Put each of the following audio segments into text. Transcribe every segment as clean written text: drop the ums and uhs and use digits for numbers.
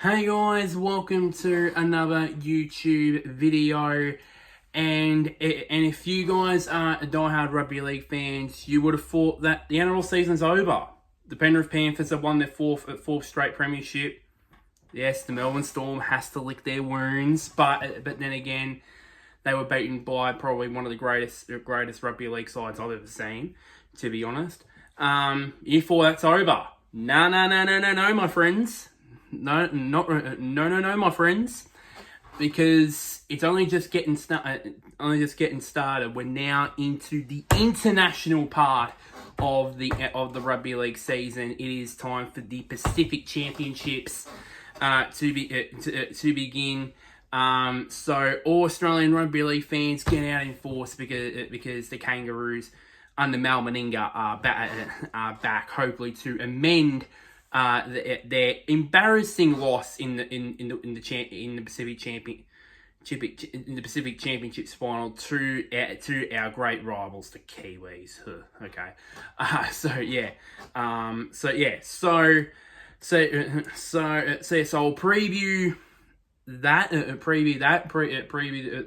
Hey guys, welcome to another YouTube video. And if you guys are diehard rugby league fans, you would have thought that the NRL season's over. The Penrith Panthers have won their fourth straight premiership. Yes, the Melbourne Storm has to lick their wounds, but then again, they were beaten by probably one of the greatest rugby league sides I've ever seen, to be honest. You thought that's over? No, my friends. No, my friends, because it's only just getting started. We're now into the international part of the rugby league season. It is time for the Pacific Championships to begin. So all Australian rugby league fans, get out in force because the Kangaroos under Mal Meninga are back, hopefully to amend their embarrassing loss in the Pacific Championships final to our great rivals, the Kiwis. Okay, so I'll preview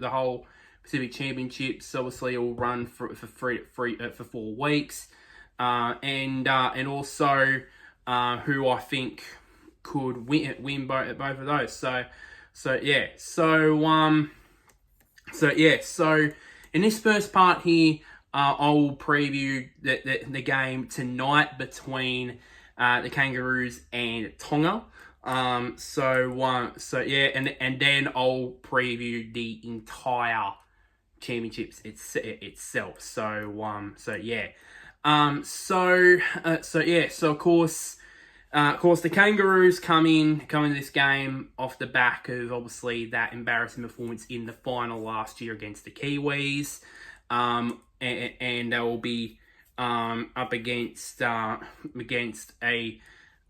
the whole Pacific Championships. Obviously, it'll run for 4 weeks, and also who I think could win both of those. So in this first part here, I will preview the game tonight between the Kangaroos and Tonga. And then I'll preview the entire championships itself. Of course, the Kangaroos come into this game off the back of obviously that embarrassing performance in the final last year against the Kiwis, and they will be up against a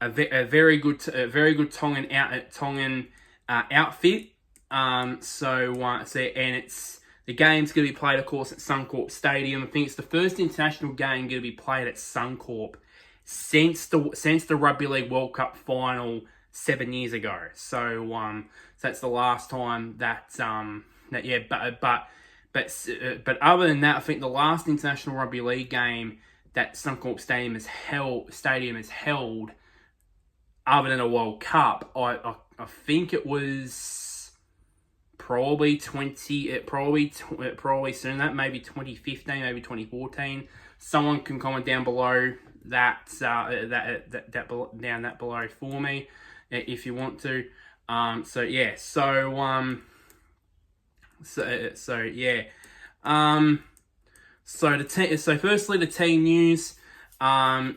very good Tongan outfit. The game's going to be played, of course, at Suncorp Stadium. I think it's the first international game going to be played at Suncorp since the Rugby League World Cup final 7 years ago. So that's the last time but other than that, I think the last international rugby league game that Suncorp Stadium has held, other than a World Cup, I think it was probably soon that, maybe 2015, maybe 2014. Someone can comment down below that below for me if you want to. Firstly, the team news.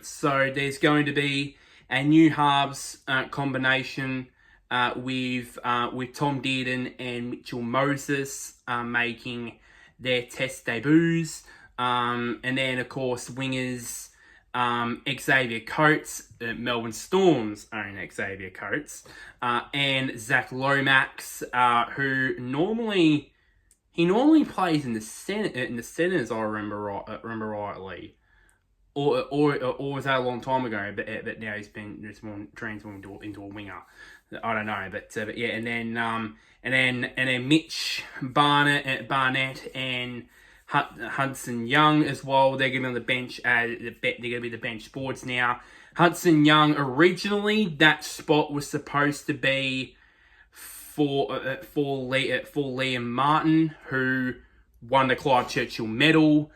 So there's going to be a new halves combination with Tom Dearden and Mitchell Moses making their test debuts. And then, of course, wingers Xavier Coates, Melbourne Storm's own Xavier Coates, and Zach Lomax, who normally plays in the centres, I remember rightly, or was that a long time ago? But now he's been transformed into a winger. I don't know, but and then Mitch Barnett and Hudson Young as well. They're going to be on the bench. They're going to be the bench boards now. Hudson Young, originally that spot was supposed to be for Liam Martin, who won the Clive Churchill Medal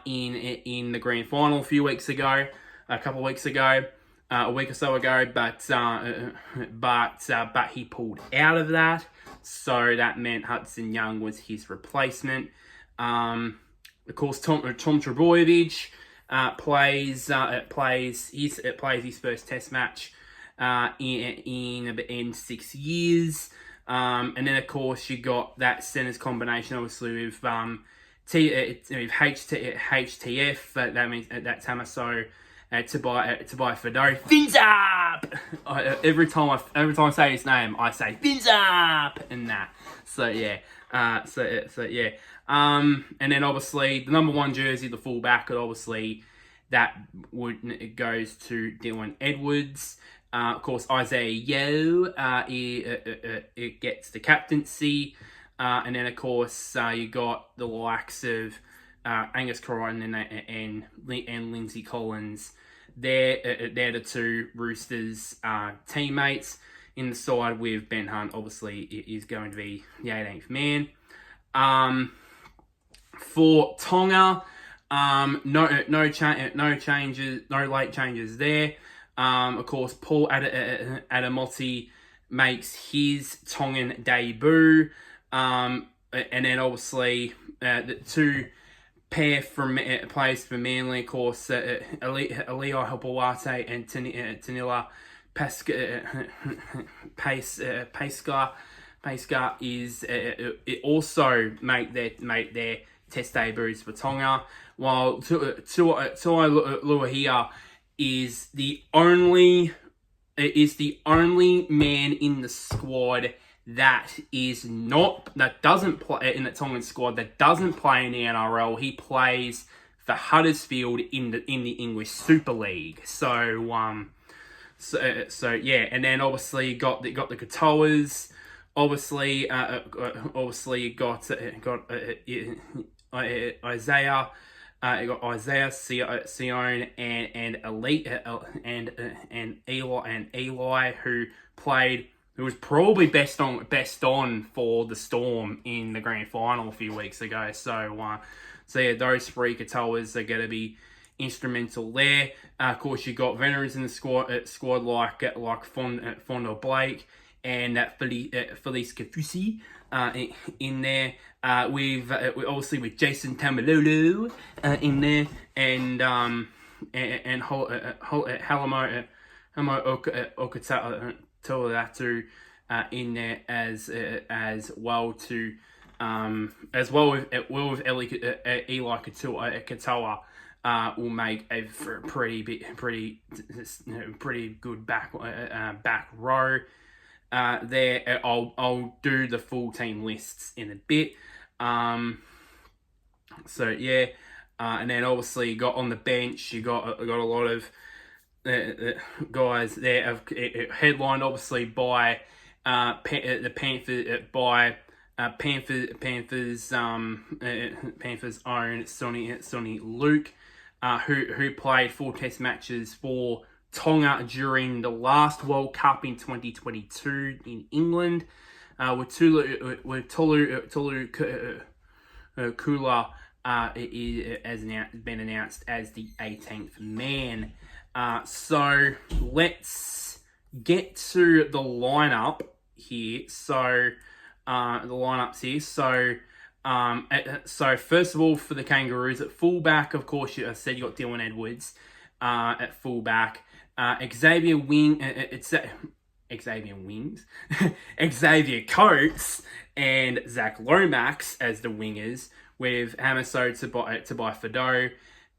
in the grand final a week or so ago, but he pulled out of that, so that meant Hudson Young was his replacement. Of course, Tom Trbojevic plays his first Test match in 6 years, and then of course you got that centers combination, obviously with HTF. That means that's Hamaso. To buy Fado. Fins up! Every time I say his name, I say fins up and that. And then obviously the number 1 jersey, the fullback, obviously that goes to Dylan Edwards. Of course, Isaiah Yeo it gets the captaincy. And then, of course, you got the likes of Angus Crichton and Lindsay Collins. They're the two Roosters teammates. In the side with Ben Hunt, obviously, is going to be the 18th man. For Tonga, no changes, no late changes there. Of course, Paul Adamotti makes his Tongan debut. And then obviously the two players for Manly, of course, Alio Hopewate and Tanila Pesca is it also make their test debuts for Tonga, while Luahia is the only man in the squad that doesn't play in the Tongan squad, that doesn't play in the NRL. He plays for Huddersfield in the English Super League. So yeah, and then obviously got the Katoas. Obviously you got Isaiah. You got Isaiah, Sion, and Eli, who was probably best on for the Storm in the grand final a few weeks ago. So yeah, those three Katoas are going to be instrumental there. Of course, you got veterans in the squad like Fondo Blake and Felice Kafusi in there. With obviously with Jason Tamalolo in there, and Halamo Okatatu in there as well too. As well with Eli Katoa will make a pretty good back row. There, I'll do the full team lists in a bit. So yeah, and then obviously you got on the bench, you got a lot of guys there headlined obviously by the Panthers Panthers own Sonny Luke, who played 4 test matches for Tonga during the last World Cup in 2022 in England, with Tolu Kula has been announced as the 18th man. So let's get to the lineup here. So the lineups here. So first of all, for the Kangaroos at fullback, of course, I said you got Dylan Edwards at fullback. Xavier Coates and Zach Lomax as the wingers, with Hamiso Tobai Fado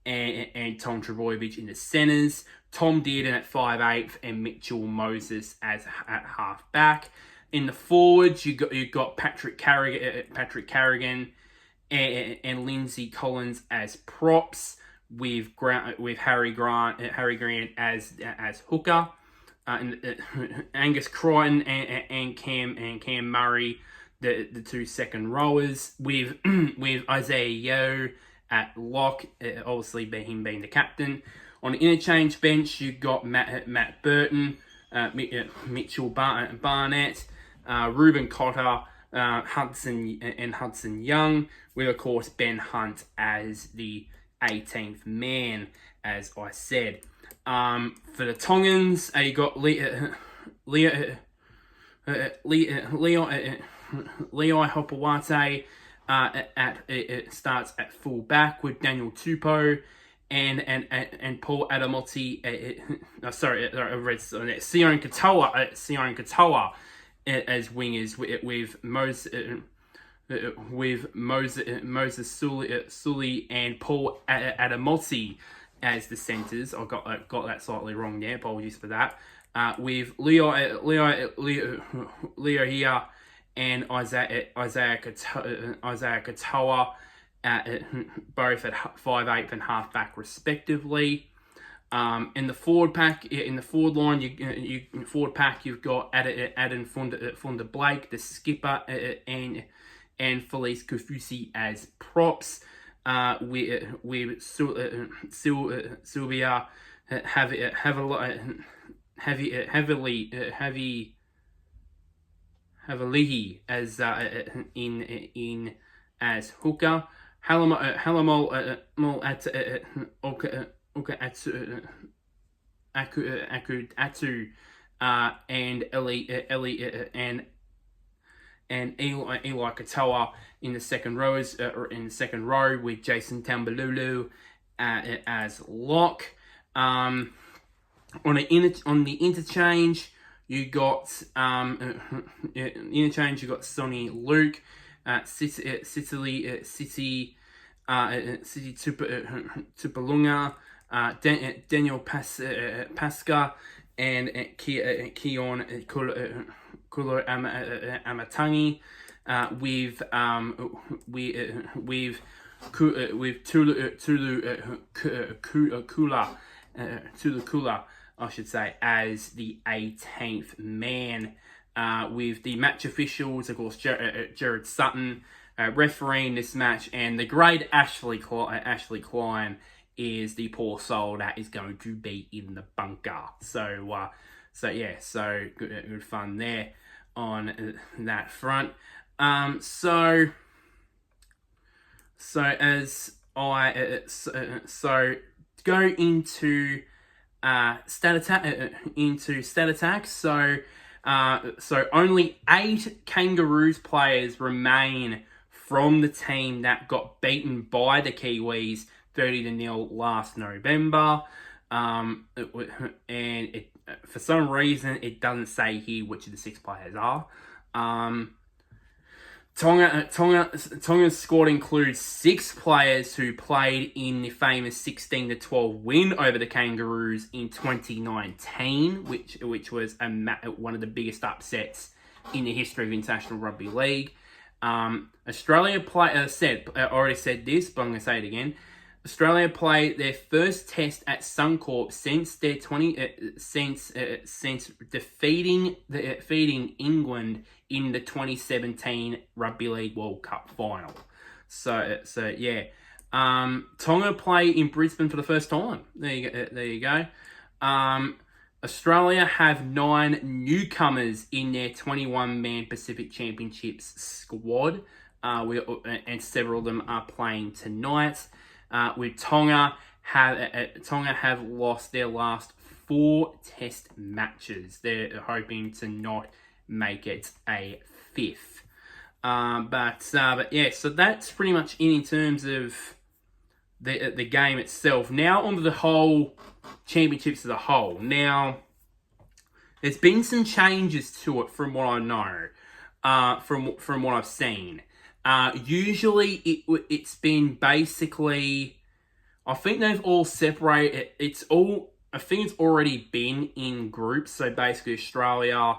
and Tom Trebojevic in the centres, Tom Dearden at 5'8" and Mitchell Moses at half-back. In the forwards, you got Patrick Carrigan and Lindsay Collins as props, with Harry Grant as hooker, Angus Crichton and Cam Murray the two second rowers, with Isaiah Yeo at lock, obviously him being the captain. On the interchange bench, you got Matt Burton, Mitchell Barnett, Ruben Cotter, Hudson Young, with of course Ben Hunt as the 18th man, as I said. For the Tongans, you got Leon Hopewate starts at full back, with Daniel Tupou and Paul Adamotti. Sion Katoa as wingers, with Moses Sully and Paul Adamotti as the centres. I got that slightly wrong there. Apologies for that. With Leo here and Isaiah Katoa, both at 5'8" and halfback respectively. In the forward pack, in the forward line, forward pack, you've got Adam Funda Blake, the skipper, and Felice Kufusi as props. With Sylvia heavily as in as hooker. Halamol at Atu and Eli and Eli Katoa in the second row with Jason Tambalulu as lock. On the interchange, you got Sonny Luke, City Tupalunga, Daniel Pasca, and Keon Kulo Amatangi, with Tulu Kula, I should say, as the 18th man. With the match officials, of course, Jared Sutton refereeing this match, and the great Ashley Klein is the poor soul that is going to be in the bunker. So good fun there on that front. So go into stat attack. So only 8 Kangaroos players remain from the team that got beaten by the Kiwis 30-0 last November. And for some reason, it doesn't say here which of the 6 players are. Tonga's squad includes 6 players who played in the famous 16-12 win over the Kangaroos in 2019, which was one of the biggest upsets in the history of International Rugby League. Australia already said this, but I'm going to say it again. Australia played their first test at Suncorp since defeating England in the 2017 Rugby League World Cup final. So yeah, Tonga play in Brisbane for the first time. There you go. Australia have 9 newcomers in their 21-man Pacific Championships squad, and several of them are playing tonight. With Tonga have lost their last 4 test matches. They're hoping to not make it a 5th. But yeah, so that's pretty much in terms of the game itself. Now onto the whole championships as a whole. Now, there's been some changes to it from what I know, from what I've seen. Usually it's been basically, I think they've all separated. I think it's already been in groups. So basically Australia,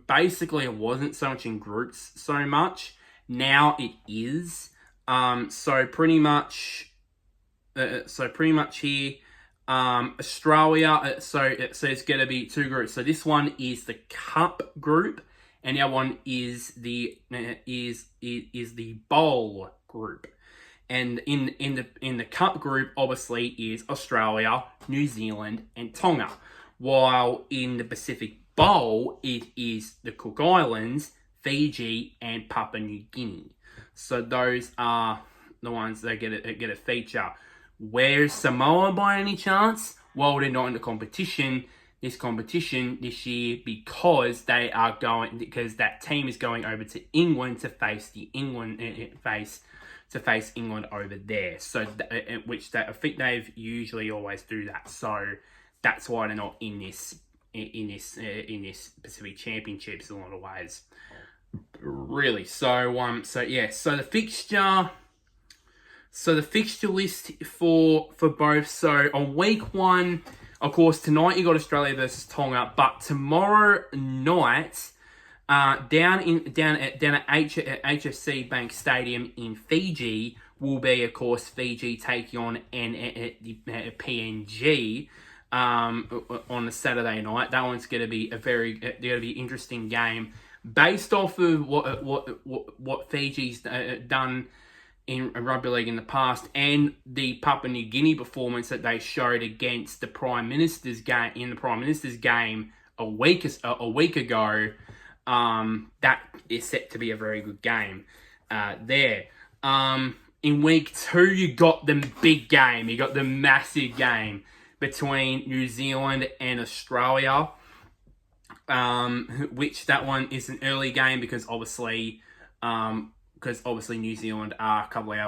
basically it wasn't so much in groups so much. Now it is. So pretty much here, Australia. So it's going to be 2 groups. So this one is the Cup group, and the other one is the Bowl group. And in the Cup group, obviously, is Australia, New Zealand, and Tonga. While in the Pacific Bowl, it is the Cook Islands, Fiji, and Papua New Guinea. So those are the ones that get a feature. Where's Samoa by any chance? Well, they're not in the competition this year because that team is going over to England to face England over there. So I think they've usually always do that. So that's why they're not in this Pacific Championships in a lot of ways. Really. So yeah. So the fixture list for both. So on week 1, of course, tonight you got Australia versus Tonga, but tomorrow night, down at HFC Bank Stadium in Fiji, will be, of course, Fiji taking on PNG on the Saturday night. That one's going to be interesting game based off of what Fiji's done in rugby league in the past, and the Papua New Guinea performance that they showed against the Prime Minister's game a week ago. That is set to be a very good game there. In week 2, you got the big game. You got the massive game between New Zealand and Australia. Which that one is an early game because obviously New Zealand are a couple of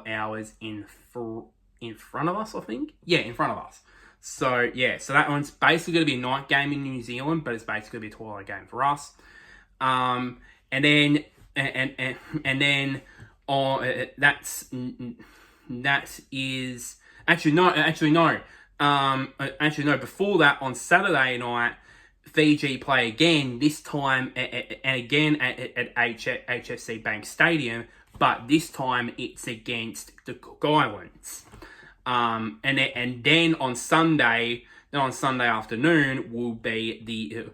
hours in front of us, I think. Yeah, in front of us. So that one's basically going to be a night game in New Zealand, but it's basically going to be a twilight game for us. And then before that, on Saturday night, Fiji play again, this time at HFC Bank Stadium, but this time it's against the Cook Islands. And then on Sunday afternoon will be the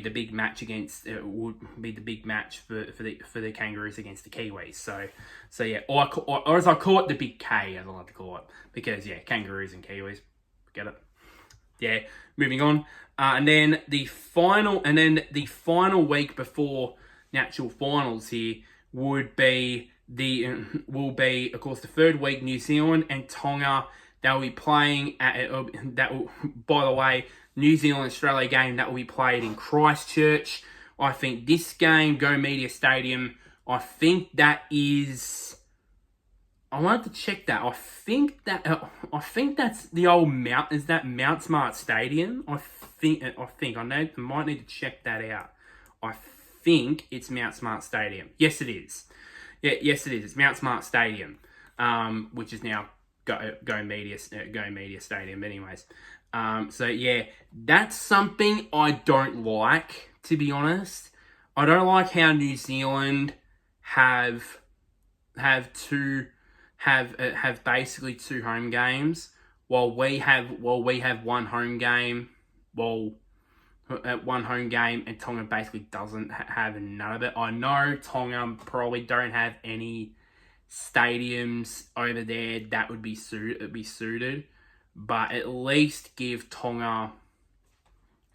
big match for the Kangaroos against the Kiwis. So yeah, or as I call it, the big K, as I like to call it, because yeah, Kangaroos and Kiwis, get it? Yeah, moving on. And then the final week before the actual finals here would be of course the third week, New Zealand and Tonga. They'll be playing by the way, New Zealand Australia game that will be played in Christchurch. I think this game, Go Media Stadium, I think that I wanted to check that. I think that's the old Mount. Is that Mount Smart Stadium? I might need to check that out. I think it's Mount Smart Stadium. Yes, it is. Yeah, yes, it is. It's Mount Smart Stadium, which is now Go Media Stadium. Anyways, so yeah, that's something I don't like, to be honest. I don't like how New Zealand have basically 2 home games, while we have one home game. One home game, and Tonga basically doesn't have none of it. I know Tonga probably don't have any stadiums over there that would be suited, but at least give Tonga,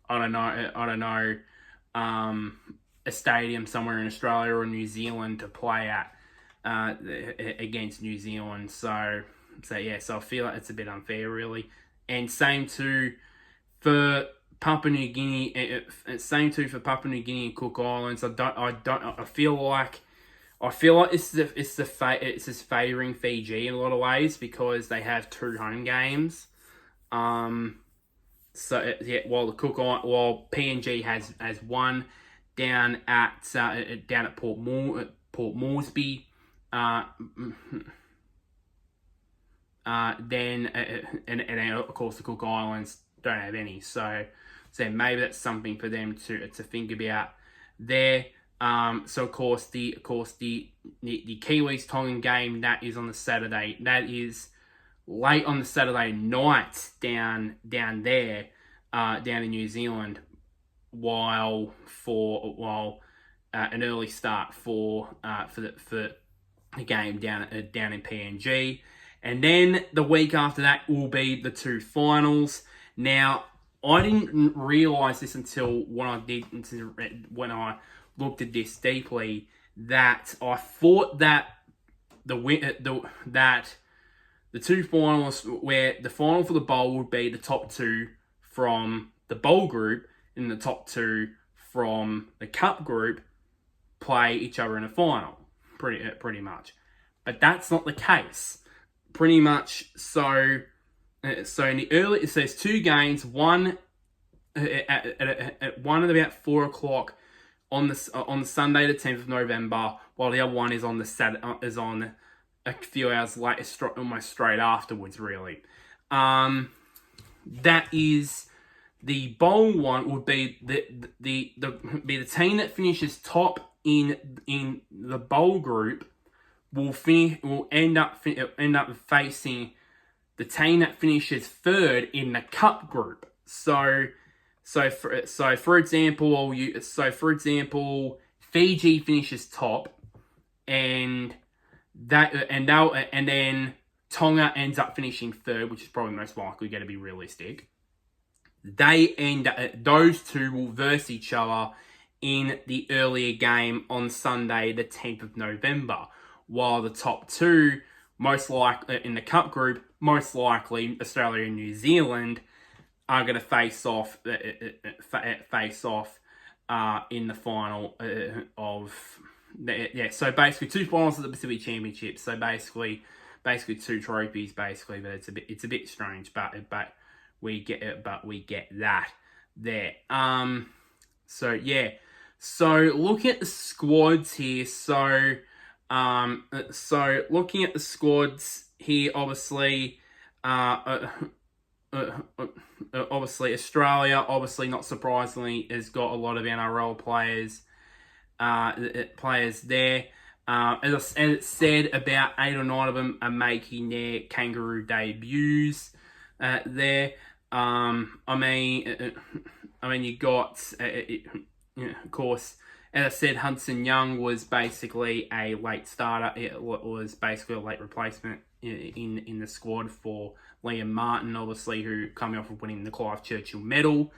I don't know, a stadium somewhere in Australia or New Zealand to play at against New Zealand. So I feel like it's a bit unfair, really. And same too for Papua New Guinea. Same too for Papua New Guinea and Cook Islands. I feel like it's just favouring Fiji in a lot of ways because they have 2 home games. While PNG has one down at Port Moresby. Then of course the Cook Islands don't have any, so maybe that's something for them to think about there. So of course the Kiwis Tongan game, that is on the Saturday. That is late on the Saturday night down there, down in New Zealand, while an early start for the game down in PNG. And then the week after that will be the 2 finals. Now, I didn't realise this until when I looked at this deeply, that I thought that the 2 finals, where the final for the bowl would be the top 2 from the bowl group and the top 2 from the cup group play each other in a final, pretty much. But that's not the case. Pretty much, so in the early, it says 2 games, one at about 4 o'clock on the Sunday, the 10th of November, while the other one is on a few hours later, almost straight afterwards, really. That is the bowl one would be the team that finishes top in the bowl group will end up facing the team that finishes third in the cup group. So for example, Fiji finishes top, and then Tonga ends up finishing third, which is probably most likely going to be realistic. Those two will verse each other in the earlier game on Sunday, the 10th of November, while the top two, most likely in the cup group, most likely Australia and New Zealand, are going to face off in the final So basically, two finals of the Pacific Championship. So basically two trophies, basically. But it's a bit strange, but we get that there. So yeah. So looking at the squads here. So looking at the squads here, obviously, obviously Australia, obviously not surprisingly, has got a lot of NRL players there. As it said, about 8 or 9 of them are making their Kangaroo debuts there. I mean, you got, of course, as I said, Hudson Young was basically a late starter. It was basically a late replacement in the squad for Liam Martin, obviously, who coming off of winning the Clive Churchill medal.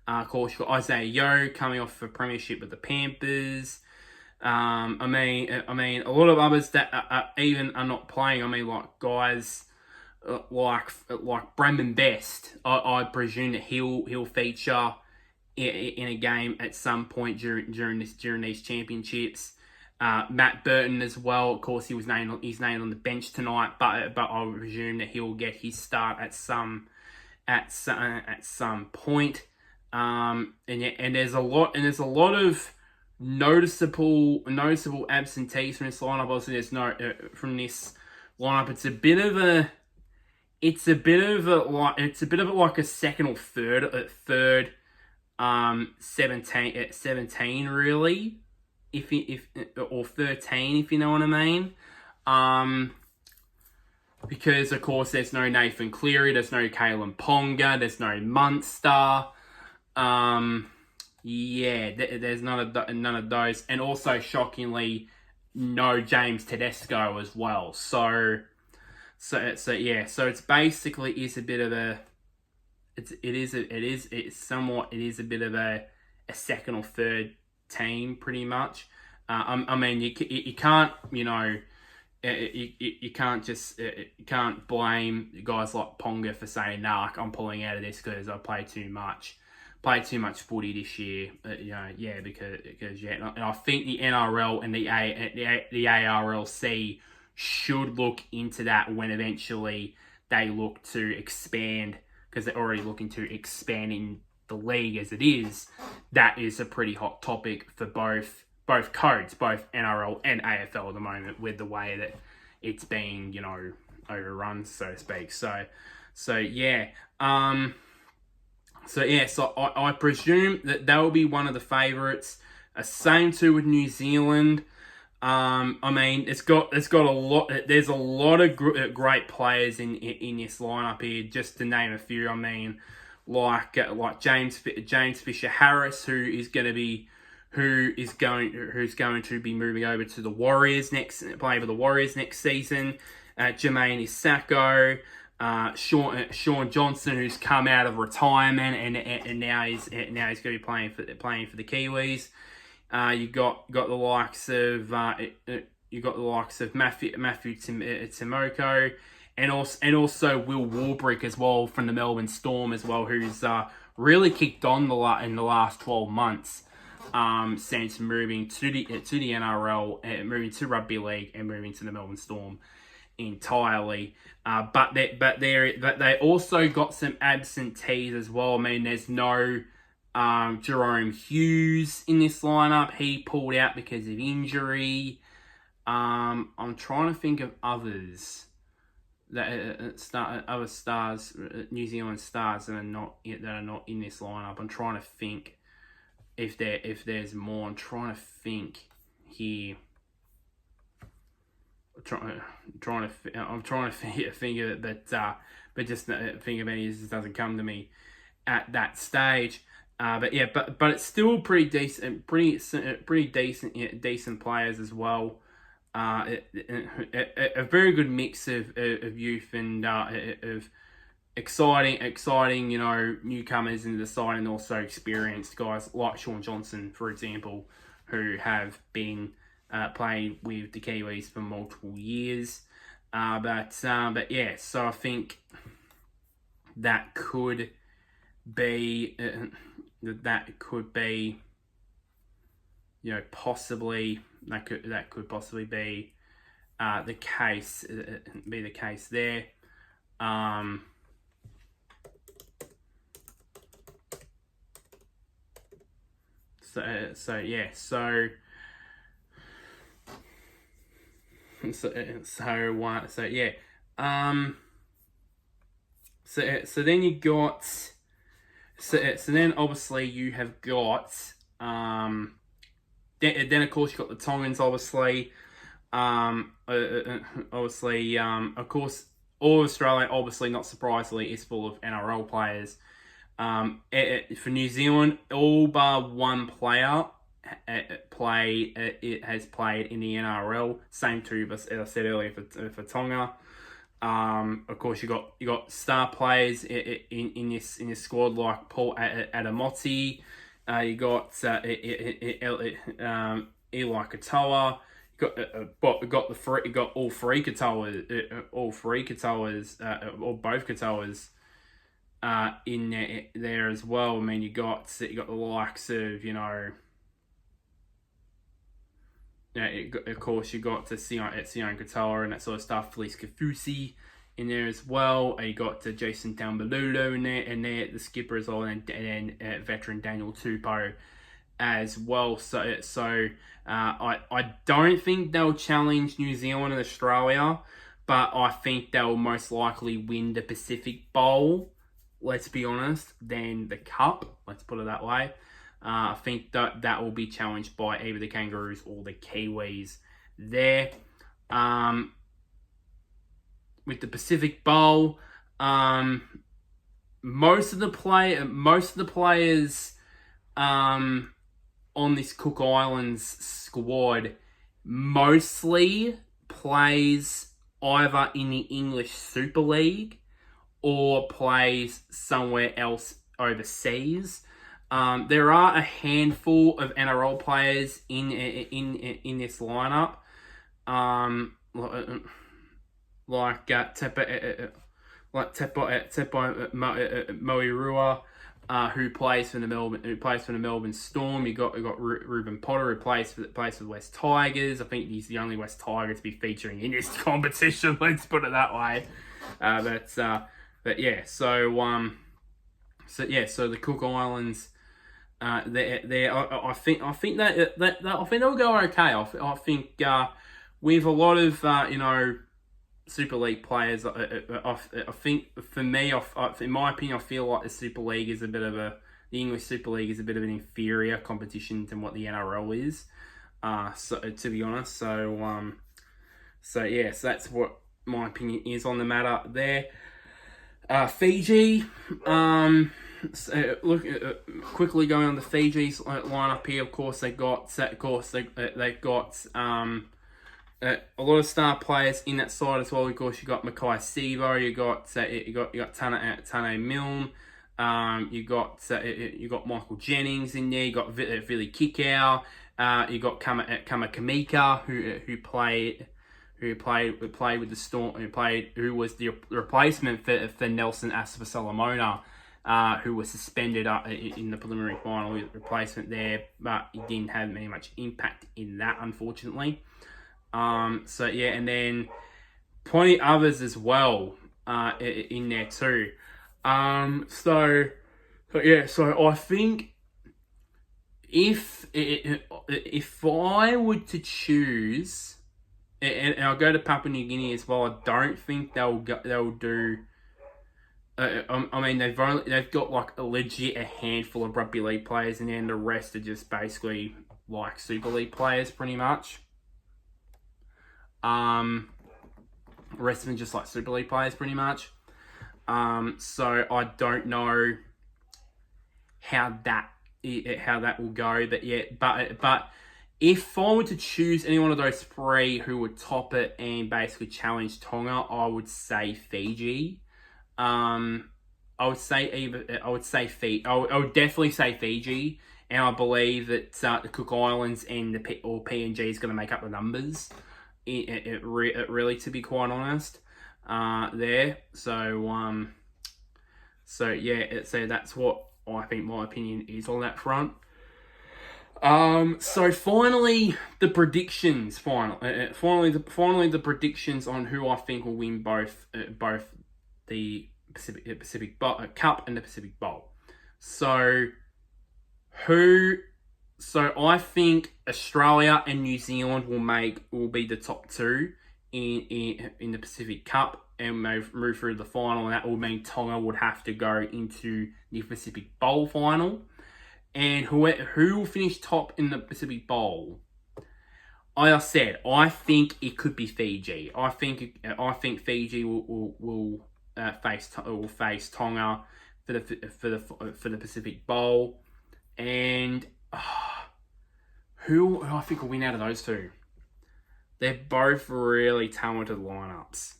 Of course, you've got Isaiah Yeo coming off a premiership with the Panthers. I mean, a lot of others that are not playing. I mean, like guys like Brendan Best. I presume that he'll feature in a game at some point during these championships. Matt Burton as well. Of course, he's named on the bench tonight, but I presume that he'll get his start at some point. And there's a lot of noticeable absentees from this lineup. Obviously, there's no from this lineup. It's a bit of like a second or third 17 really, or 13, if you know what I mean. Because of course there's no Nathan Cleary, there's no Kalen Ponga, there's no Munster. There's none of those, and also shockingly, no James Tedesco as well. So it's basically a bit of a. It is a bit of a second or third team, pretty much. I mean, you can't, you can't blame guys like Ponga for saying, nah, I'm pulling out of this because I played too much footy this year. Because and I think the NRL and the ARLC should look into that when eventually they look to expand, because they're already looking to expand in the league as it is. That is a pretty hot topic for both codes, both NRL and AFL at the moment, with the way that it's being, overrun, so to speak. So I presume that will be one of the favourites. Same too with New Zealand. I mean, it's got a lot. There's a lot of great players in this lineup here. Just to name a few, I mean, like James Fisher Harris, who's going to be moving over to the Warriors play for the Warriors next season. Jermaine Isako, Sean Johnson, who's come out of retirement and now he's going to be playing for the Kiwis. You got the likes of Matthew Timoko, and also Will Warbrick as well from the Melbourne Storm as well, who's really kicked on in the last 12 months since moving to the NRL, moving to Rugby League, and moving to the Melbourne Storm entirely. But they also got some absentees as well. I mean, there's no Jerome Hughes in this lineup. He pulled out because of injury. I'm trying to think of others other stars, New Zealand stars that are not in this lineup. I'm trying to think if there's more. I'm trying to think here. I'm trying to think of it, but just think of it, it just doesn't come to me at that stage. But yeah, but it's still pretty decent, decent players as well. A very good mix of youth and of exciting, newcomers into the side, and also experienced guys like Sean Johnson, for example, who have been playing with the Kiwis for multiple years. But yeah, so I think that could be possibly that could possibly be the case there. So yeah, so yeah. So then you got so then obviously you have got then of course you got the Tongans, obviously. Of course, all of Australia, obviously not surprisingly, is full of NRL players. For New Zealand, all bar one player has played in the NRL. Same too, as I said earlier, for Tonga. Of course, you got star players in this squad like Paul Adamoti. You got Eli Katoa. Got all three Katoas, or both Katoas, in there as well. I mean, you got the likes of of course you got to Sion Katoa and that sort of stuff. Felice Kafusi in there as well. You got to Jason Tambalulu in there, the skipper as well, and then veteran Daniel Tupou as well. So I don't think they'll challenge New Zealand and Australia, but I think they'll most likely win the Pacific Bowl, let's be honest, than the Cup, let's put it that way. I think that will be challenged by either the Kangaroos or the Kiwis there. With the Pacific Bowl, most of the players on this Cook Islands squad mostly plays either in the English Super League or plays somewhere else overseas. There are a handful of NRL players in this lineup, like Tepo Moirua, who plays for the Melbourne Storm. You got Ruben Potter, who plays for the West Tigers. I think he's the only West Tiger to be featuring in this competition. Let's put it that way. But yeah, so the Cook Islands, I think they'll go okay. I think with a lot of Super League players, I think for me, in my opinion, I feel like the English Super League is a bit of an inferior competition than what the NRL is. So to be honest, so that's what my opinion is on the matter there. Fiji, quickly going on the Fiji's lineup here. Of course, they've got a lot of star players in that side as well. Of course, you got Mackay Sivo, you got Tane Milne, you got Michael Jennings in there. You got Vili Kikau, you got Kama Kamika, who played with the Storm, who was the replacement for Nelson Asafa-Solomona, who was suspended in the preliminary final with replacement there, but he didn't have much impact in that, unfortunately. So yeah, and then plenty others as well in there too. So I think if I were to choose, and I'll go to Papua New Guinea as well, I don't think they'll do. I mean, they've got like a handful of rugby league players, and then the rest are just basically like Super League players, pretty much. The rest of them just like Super League players, pretty much. So I don't know how that will go, but if I were to choose any one of those three who would top it and basically challenge Tonga, I would say Fiji. I would definitely say Fiji, and I believe that the Cook Islands and the PNG is going to make up the numbers. Really, to be quite honest, there. So that's what I think my opinion is on that front. So finally, the predictions. Finally, the predictions on who I think will win both the Pacific Cup and the Pacific Bowl. So I think Australia and New Zealand will be the top two in the Pacific Cup and move through the final, and that will mean Tonga would have to go into the Pacific Bowl final. And who will finish top in the Pacific Bowl? Like I said, I think it could be Fiji. I think Fiji will face Tonga for the Pacific Bowl, and who I think will win out of those two? They're both really talented lineups.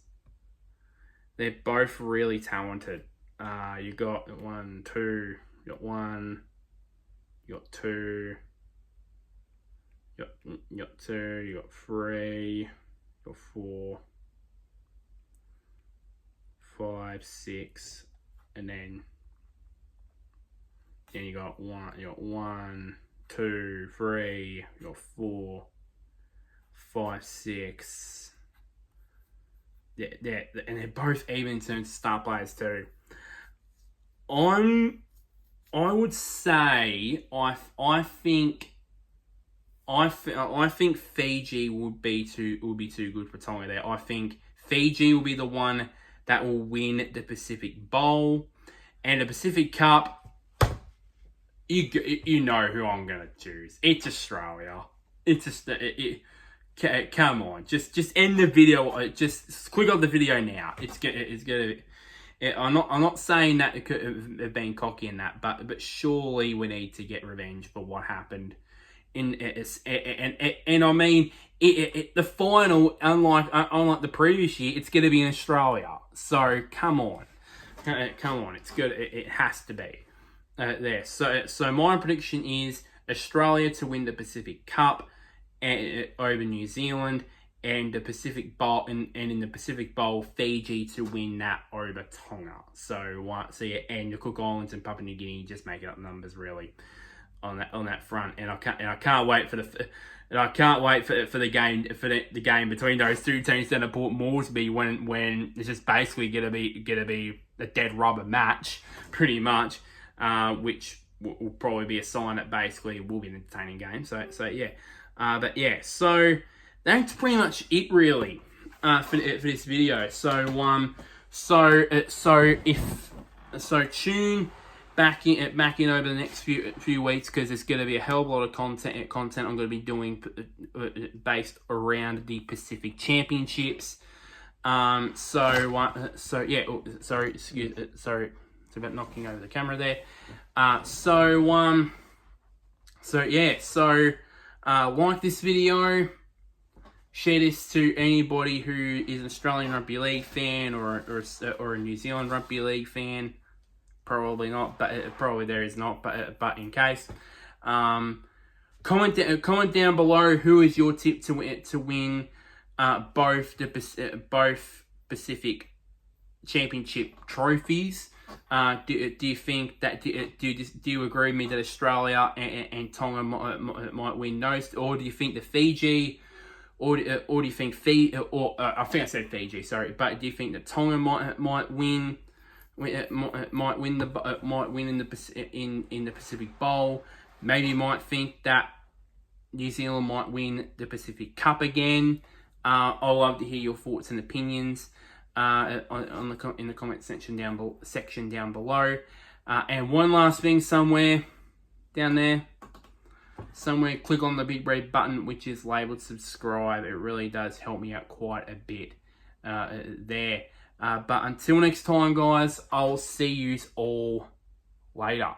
They're both really talented. You got one, two. You got one. You got two. You got two. You got three. You got 4, 5, 6, and then you got one. You got 1, 2, 3. You got 4, 5, 6. Yeah, and they're both even in terms of star players too. I would say I think Fiji would be too good for Tonga there. I think Fiji will be the one that will win the Pacific Bowl, and the Pacific Cup. You know who I'm gonna choose. It's Australia. It's just come on, just end the video. Just click on the video now. It's gonna. I'm not saying that it could have been cocky in that, but surely we need to get revenge for what happened. And I mean, the final, unlike the previous year, it's going to be in Australia. So come on, it's good. It has to be there. So my prediction is Australia to win the Pacific Cup over New Zealand. And the Pacific Bowl, and in the Pacific Bowl, Fiji to win that over Tonga. So yeah, and the Cook Islands and Papua New Guinea just making up numbers really on that front. And I can't wait for the game between those two teams down at Port Moresby when it's just basically gonna be a dead rubber match, pretty much, which will probably be a sign that basically it will be an entertaining game. So yeah, so. That's pretty much it, really, for this video. So tune back in over the next few weeks, because there's going to be a hell of a lot of content I'm going to be doing based around the Pacific Championships. Yeah. Sorry, it's about knocking over the camera there. Like this video. Share this to anybody who is an Australian Rugby League fan or a New Zealand Rugby League fan. Probably not, but probably there is not. But in case, comment down below who is your tip to win both Pacific Championship trophies. Do you think that do you agree with me that Australia and Tonga might win those, or do you think the Fiji? Or do you think I think I said Fiji, sorry, but do you think that Tonga might win in the Pacific Bowl? Maybe you might think that New Zealand might win the Pacific Cup again. I'd love to hear your thoughts and opinions in the comment section down below. And one last thing, somewhere down there, somewhere, click on the big red button which is labelled subscribe. It really does help me out quite a bit there. But until next time, guys, I'll see you all later.